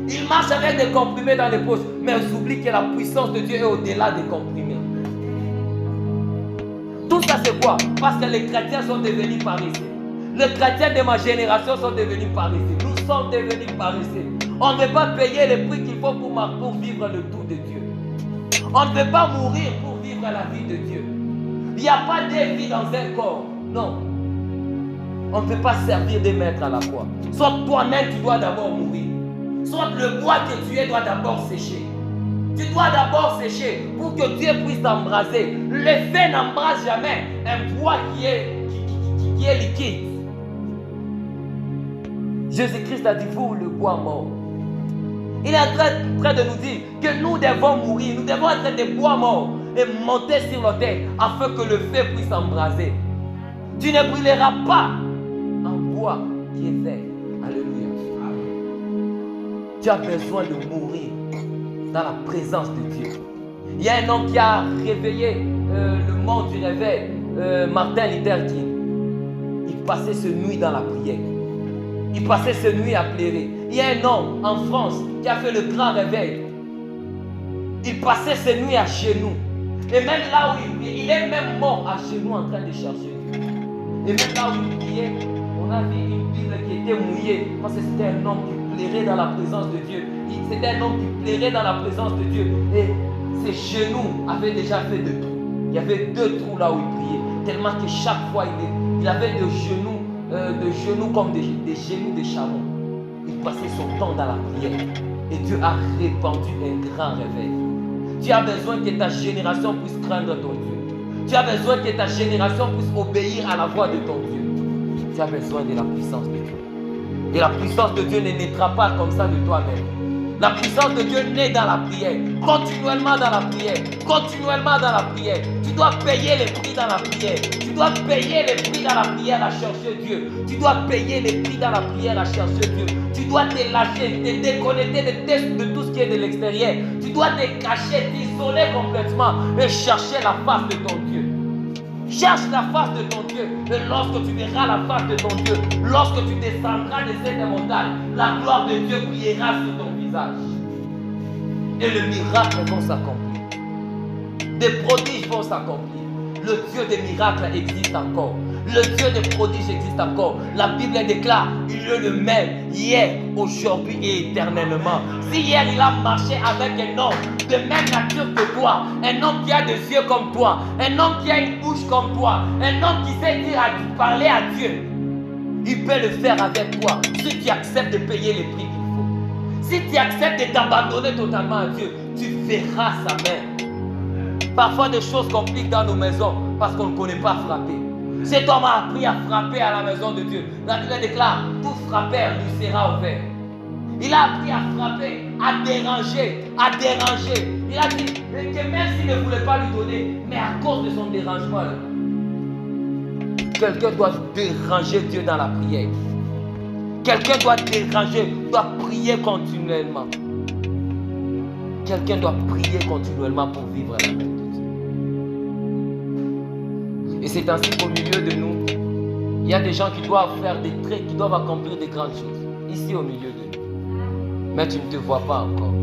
Ils marchent avec des comprimés dans les poches, mais ils oublient que la puissance de Dieu est au-delà des comprimés. Tout ça c'est quoi? Parce que les chrétiens sont devenus paresseux. Les chrétiens de ma génération sont devenus paresseux. Nous sommes devenus paresseux. On ne veut pas payer le prix qu'il faut pour vivre le tour de Dieu. On ne veut pas mourir pour vivre la vie de Dieu. Il n'y a pas de vie dans un corps. Non. On ne peut pas servir de maître à la fois. Soit toi-même, tu dois d'abord mourir. Soit le bois que tu es doit d'abord sécher. Tu dois d'abord sécher pour que Dieu puisse t'embraser. Le feu n'embrase jamais un bois qui est liquide. Jésus-Christ a dit, vous, le bois mort. Il est en train de nous dire que nous devons mourir. Nous devons être des bois morts et monter sur l'autel afin que le feu puisse embraser. Tu ne brûleras pas un bois qui est vert. Alléluia. Tu as besoin de mourir dans la présence de Dieu. Il y a un homme qui a réveillé le monde du réveil, Martin Luther King. Il passait ses nuits dans la prière. Il passait ses nuits à pleurer. Il y a un homme en France qui a fait le grand réveil. Il passait ses nuits à genoux. Et même là où il est même mort à genoux en train de chercher Dieu. Et même là où il priait, on a vu une Bible qui était mouillée parce que c'était un homme qui pleurait dans la présence de Dieu. C'était un homme qui pleurait dans la présence de Dieu. Et ses genoux avaient déjà fait 2 trous. Il y avait 2 trous là où il priait. Tellement que chaque fois il avait des genoux comme des genoux de chameau. Il passait son temps dans la prière. Et Dieu a répandu un grand réveil. Tu as besoin que ta génération puisse craindre ton Dieu. Tu as besoin que ta génération puisse obéir à la voix de ton Dieu. Tu as besoin de la puissance de Dieu. Et la puissance de Dieu ne naîtra pas comme ça de toi-même. La puissance de Dieu naît dans la prière. Continuellement dans la prière. Continuellement dans la prière. Tu dois payer les prix dans la prière. Tu dois payer les prix dans la prière à chercher Dieu. Tu dois payer les prix dans la prière à chercher Dieu. Tu dois te lâcher, te déconnecter de tout ce qui est de l'extérieur. Tu dois te cacher, t'isoler complètement et chercher la face de ton Dieu. Cherche la face de ton Dieu. Et lorsque tu verras la face de ton Dieu, lorsque tu descendras de cette montagne, la gloire de Dieu brillera sur ton visage. Et les miracles vont s'accomplir. Des prodiges vont s'accomplir. Le Dieu des miracles existe encore. Le Dieu des prodiges existe encore. La Bible déclare, il est le même hier, aujourd'hui et éternellement. Si hier il a marché avec un homme de même nature que toi, un homme qui a des yeux comme toi, un homme qui a une bouche comme toi, un homme qui sait parler à Dieu, il peut le faire avec toi si tu acceptes de payer les prix qu'il faut. Si tu acceptes de t'abandonner totalement à Dieu, tu verras sa main. Parfois des choses compliquent dans nos maisons parce qu'on ne connaît pas frapper. Cet homme a appris à frapper à la maison de Dieu. La Bible déclare, tout frappeur lui sera ouvert. Il a appris à frapper, à déranger, à déranger. Il a dit que même s'il ne voulait pas lui donner, mais à cause de son dérangement, quelqu'un doit déranger Dieu dans la prière. Quelqu'un doit déranger, doit prier continuellement. Quelqu'un doit prier continuellement pour vivre la main de Dieu. Et c'est ainsi qu'au milieu de nous, il y a des gens qui doivent faire des traits, qui doivent accomplir des grandes choses. Ici au milieu de nous. Mais tu ne te vois pas encore.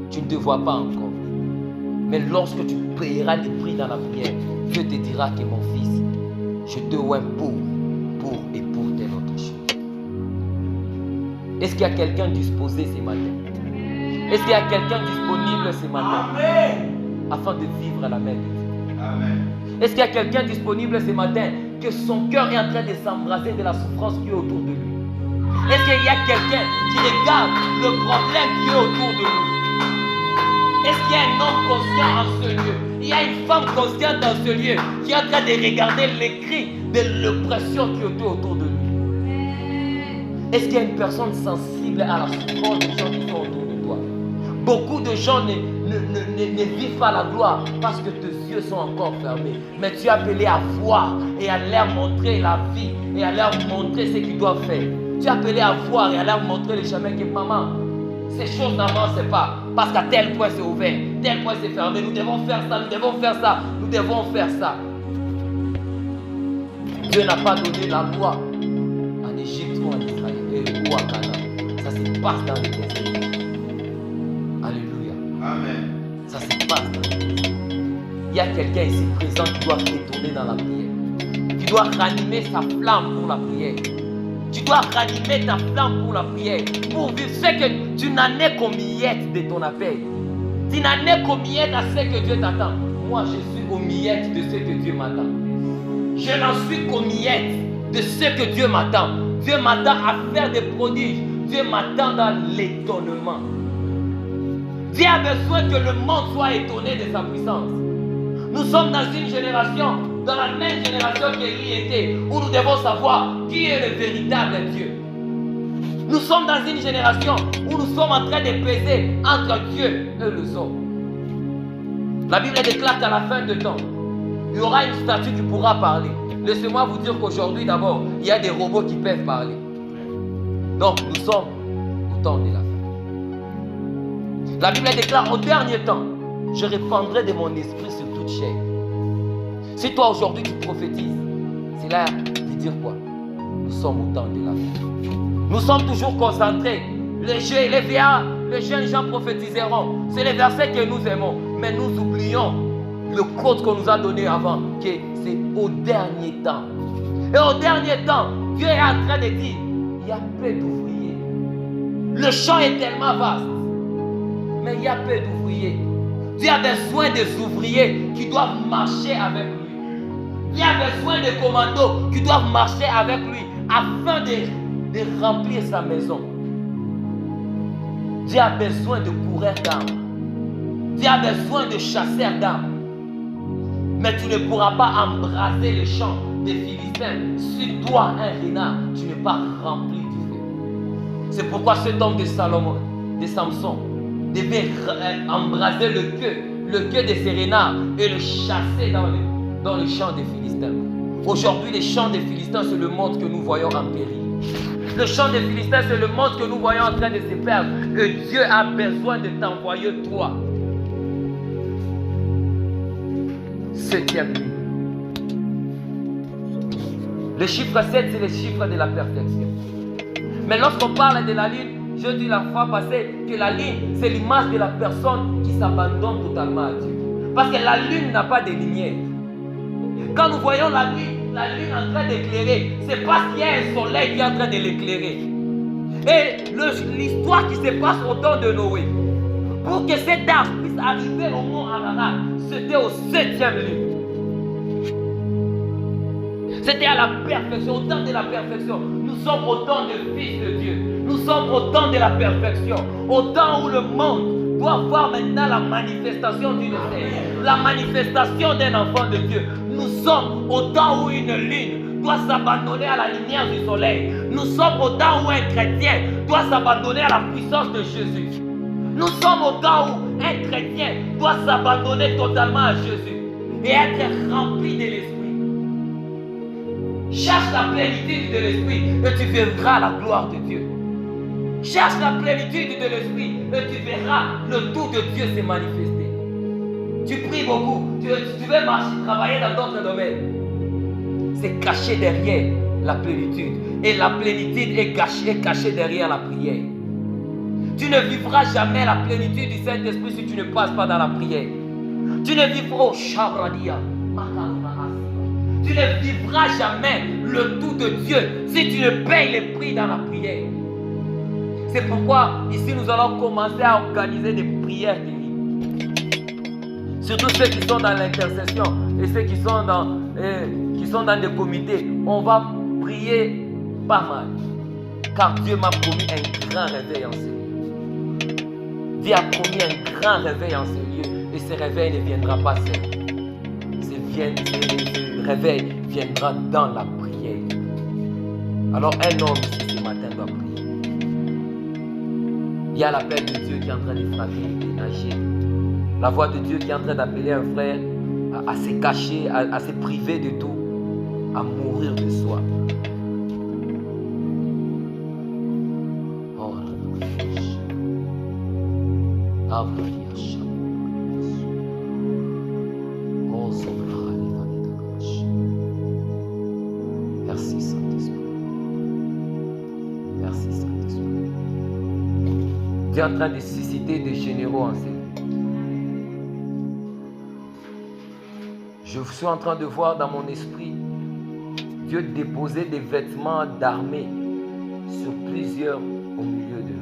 Tu ne te vois pas encore. Mais lorsque tu payeras des prix dans la prière, Dieu te dira que mon fils, je te vois pour et pour telle autre chose. Est-ce qu'il y a quelqu'un disposé ce matin? Est-ce qu'il y a quelqu'un disponible ce matin? Amen. Afin de vivre la main de Dieu? Amen. Est-ce qu'il y a quelqu'un disponible ce matin que son cœur est en train de s'embraser de la souffrance qui est autour de lui? Est-ce qu'il y a quelqu'un qui regarde le problème qui est autour de lui? Est-ce qu'il y a un homme conscient en ce lieu? Il y a une femme consciente dans ce lieu qui est en train de regarder les cris de l'oppression qui est autour de lui? Est-ce qu'il y a une personne sensible à la souffrance des gens qui sont autour de toi? Beaucoup de gens ne ne vive pas la gloire parce que tes yeux sont encore fermés. Mais tu es appelé à voir et à leur montrer la vie et à leur montrer ce qu'ils doivent faire. Tu es appelé à voir et à leur montrer les chemins que maman, ces choses n'avancent pas parce qu'à tel point c'est ouvert, tel point c'est fermé. Nous devons faire ça, nous devons faire ça, nous devons faire ça. Dieu n'a pas donné la loi en Égypte ou en Israël ou à Canaan. Ça se passe dans le désert. Alléluia. Amen. Ça se passe dans le désert. Il y a quelqu'un ici présent qui doit retourner dans la prière. Tu dois ranimer sa flamme pour la prière. Tu dois ranimer ta flamme pour la prière. Pour vivre ce que tu n'en es qu'aux miettes de ton appel. Tu n'en es qu'aux miettes à ce que Dieu t'attend. Moi, je suis aux miettes de ce que Dieu m'attend. Je n'en suis qu'aux miettes de ce que Dieu m'attend. Dieu m'attend à faire des prodiges. Dieu m'attend dans l'étonnement. Dieu a besoin que le monde soit étonné de sa puissance. Nous sommes dans une génération, dans la même génération qu'Élie était, où nous devons savoir qui est le véritable Dieu. Nous sommes dans une génération où nous sommes en train de peser entre Dieu et les hommes. La Bible déclare qu'à la fin de temps, il y aura une statue qui pourra parler. Laissez-moi vous dire qu'aujourd'hui, d'abord, il y a des robots qui peuvent parler. Donc, nous sommes au temps de la fin. La Bible déclare au dernier temps, je répandrai de mon esprit sur toute chair. Si toi aujourd'hui tu prophétises, c'est là de dire quoi? Nous sommes au temps de la fin. Nous sommes toujours concentrés. Les jeunes gens prophétiseront. C'est les versets que nous aimons. Mais nous oublions le code qu'on nous a donné avant, que c'est au dernier temps. Et au dernier temps, Dieu est en train de dire, il y a peu d'ouvriers. Le champ est tellement vaste, mais il y a peu d'ouvriers. Dieu a besoin des ouvriers qui doivent marcher avec lui. Il y a besoin de commandos qui doivent marcher avec lui afin de remplir sa maison. Dieu a besoin de coureurs d'armes. Dieu a besoin de chasseurs d'armes. Mais tu ne pourras pas embraser les champs des Philistins. Si toi, un renard, tu n'es pas rempli du feu. C'est pourquoi cet homme de Salomon, de Samson, devait embraser le queue de ces renards et le chasser dans les champs des Philistins. Aujourd'hui, les champs des Philistins, c'est le monde que nous voyons en péril. Le champ des Philistins, c'est le monde que nous voyons en train de se perdre. Et Dieu a besoin de t'envoyer toi. Septième nuit. Le chiffre 7, c'est le chiffre de la perfection. Mais lorsqu'on parle de la lune, je dis la fois passée que la lune, c'est l'image de la personne qui s'abandonne totalement à Dieu. Parce que la lune n'a pas de lumière. Quand nous voyons la lune en train d'éclairer, c'est parce qu'il y a un soleil qui est en train de l'éclairer. Et l'histoire qui se passe au temps de Noé, pour que cet arbre puisse arriver au mont Ararat, c'était au 7e lune. C'était à la perfection, au temps de la perfection. Nous sommes au temps de fils de Dieu. Nous sommes au temps de la perfection. Au temps où le monde doit voir maintenant la manifestation d'une scène. La manifestation d'un enfant de Dieu. Nous sommes au temps où une lune doit s'abandonner à la lumière du soleil. Nous sommes au temps où un chrétien doit s'abandonner à la puissance de Jésus. Nous sommes au temps où un chrétien doit s'abandonner totalement à Jésus et être rempli de l'Esprit. Cherche la plénitude de l'Esprit et tu verras la gloire de Dieu. Cherche la plénitude de l'Esprit et tu verras le tout de Dieu se manifester. Tu pries beaucoup, tu veux marcher, travailler dans d'autres domaines. C'est caché derrière la plénitude. Et la plénitude est cachée derrière la prière. Tu ne vivras jamais la plénitude du Saint-Esprit si tu ne passes pas dans la prière. Tu ne vivras au Shabradia. Tu ne vivras jamais le tout de Dieu si tu ne payes les prix dans la prière. C'est pourquoi ici nous allons commencer à organiser des prières guéries. Surtout ceux qui sont dans l'intercession et ceux qui sont dans des comités. On va prier pas mal. Car Dieu m'a promis un grand réveil en ce lieu. Dieu a promis un grand réveil en ce lieu. Et ce réveil ne viendra pas seul. Ce réveil viendra dans la prière. Alors un homme ici ce matin doit prier. Il y a l'appel de Dieu qui est en train de frapper et nager. La voix de Dieu qui est en train d'appeler un frère à se cacher, à se priver de tout, à mourir de soi. Oh, merci Saint-Esprit. Merci Saint-Esprit. Dieu est en train de susciter des généraux en cette. Je suis en train de voir dans mon esprit Dieu déposer des vêtements d'armée sur plusieurs au milieu de nous.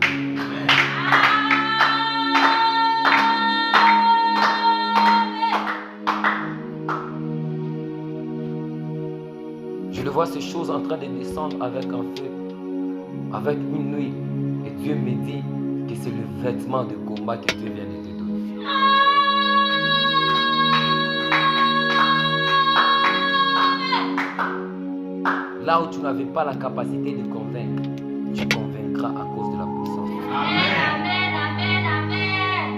Je le vois ces choses en train de descendre avec un feu, avec une nuit. Et Dieu me dit que c'est le vêtement de combat que Dieu vient de te donner. Là où tu n'avais pas la capacité de convaincre, tu convaincras à cause de la puissance. Amen, amen, amen, amen.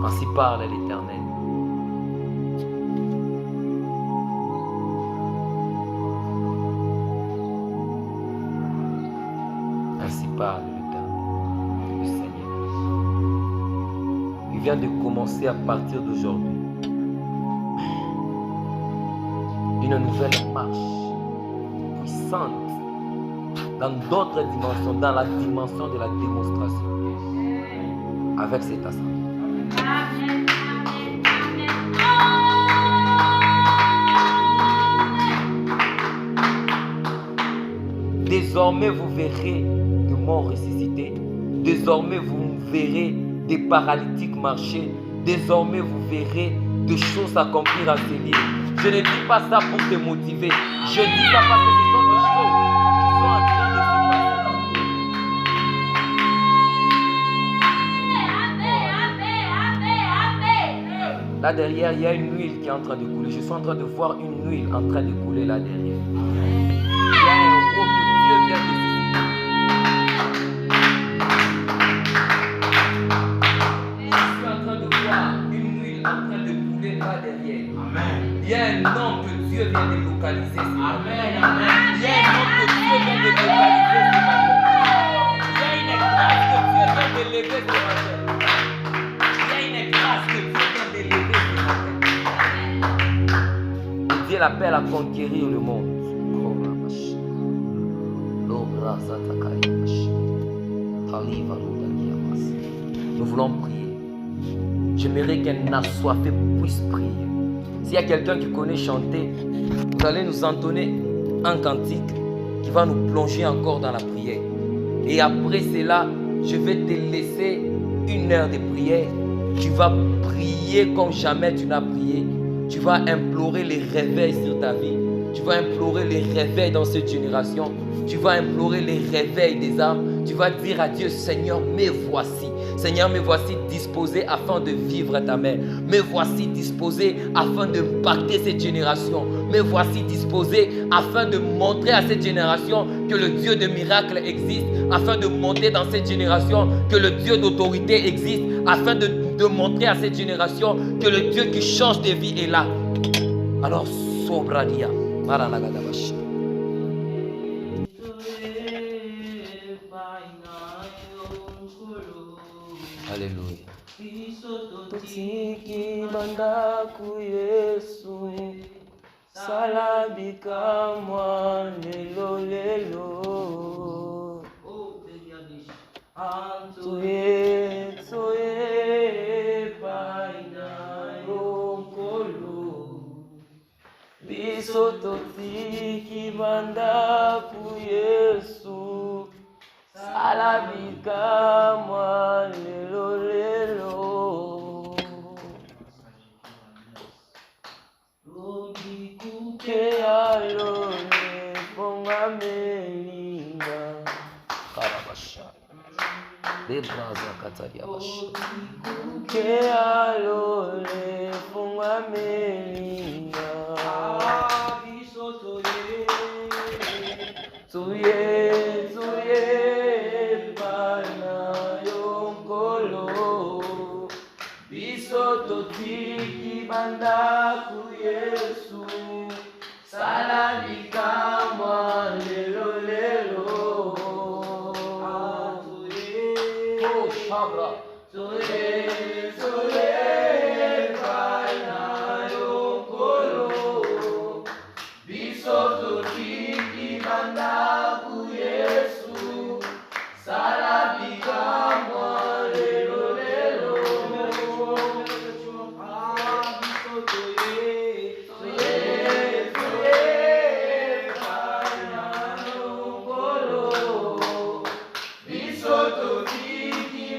Ainsi parle l'Éternel. Ainsi parle l'Éternel, le Seigneur. Il vient de commencer à partir d'aujourd'hui une nouvelle marche puissante dans d'autres dimensions, dans la dimension de la démonstration avec cette assemblée. Amen, amen, amen. Désormais, vous verrez de morts ressuscités. Désormais, vous verrez des paralytiques marcher. Désormais, vous verrez des choses s'accomplir à ces lieux. Je ne dis pas ça pour te motiver. Je dis ça parce que ce sont des choses qui sont en train de se passer. Là derrière, il y a une huile qui est en train de couler. Je suis en train de voir une huile en train de couler là derrière. Il y a un roi que Dieu vient de il y a un nom que Dieu vient de localiser ce matin. Amen, amen. Il y a un nom que Dieu vient de localiser ce matin. Il y a une grâce que Dieu vient de lever ce matin. Il y a une grâce que Dieu vient de lever ce matin. Dieu l'appelle à conquérir le monde. Nous voulons prier. J'aimerais qu'un assoiffé puisse prier. S'il y a quelqu'un qui connaît chanter, vous allez nous entonner un cantique qui va nous plonger encore dans la prière. Et après cela, je vais te laisser 1 heure de prière. Tu vas prier comme jamais tu n'as prié. Tu vas implorer les réveils sur ta vie. Tu vas implorer les réveils dans cette génération. Tu vas implorer les réveils des âmes. Tu vas dire à Dieu, Seigneur, me voici. Seigneur, me voici disposé afin de vivre ta main. Me voici disposé afin d'impacter cette génération. Me voici disposé afin de montrer à cette génération que le Dieu de miracles existe. Afin de montrer dans cette génération que le Dieu d'autorité existe. Afin de montrer à cette génération que le Dieu qui change des vies est là. Alors, Sobradia, Maranagadabash. Alléluia. Totiki bandaku Yesu salabika mwa lelo lelo Tuye paina yonkolo Biso totiki bandaku Yesu salabika mwa lelo lelo Ke alole ponga melinga Karabasha Debraza Kataria Basha Ke alole ponga melinga Biso toye bandaku Yesu salabika mwa lelo lelo Oh, Shabra.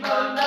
Banda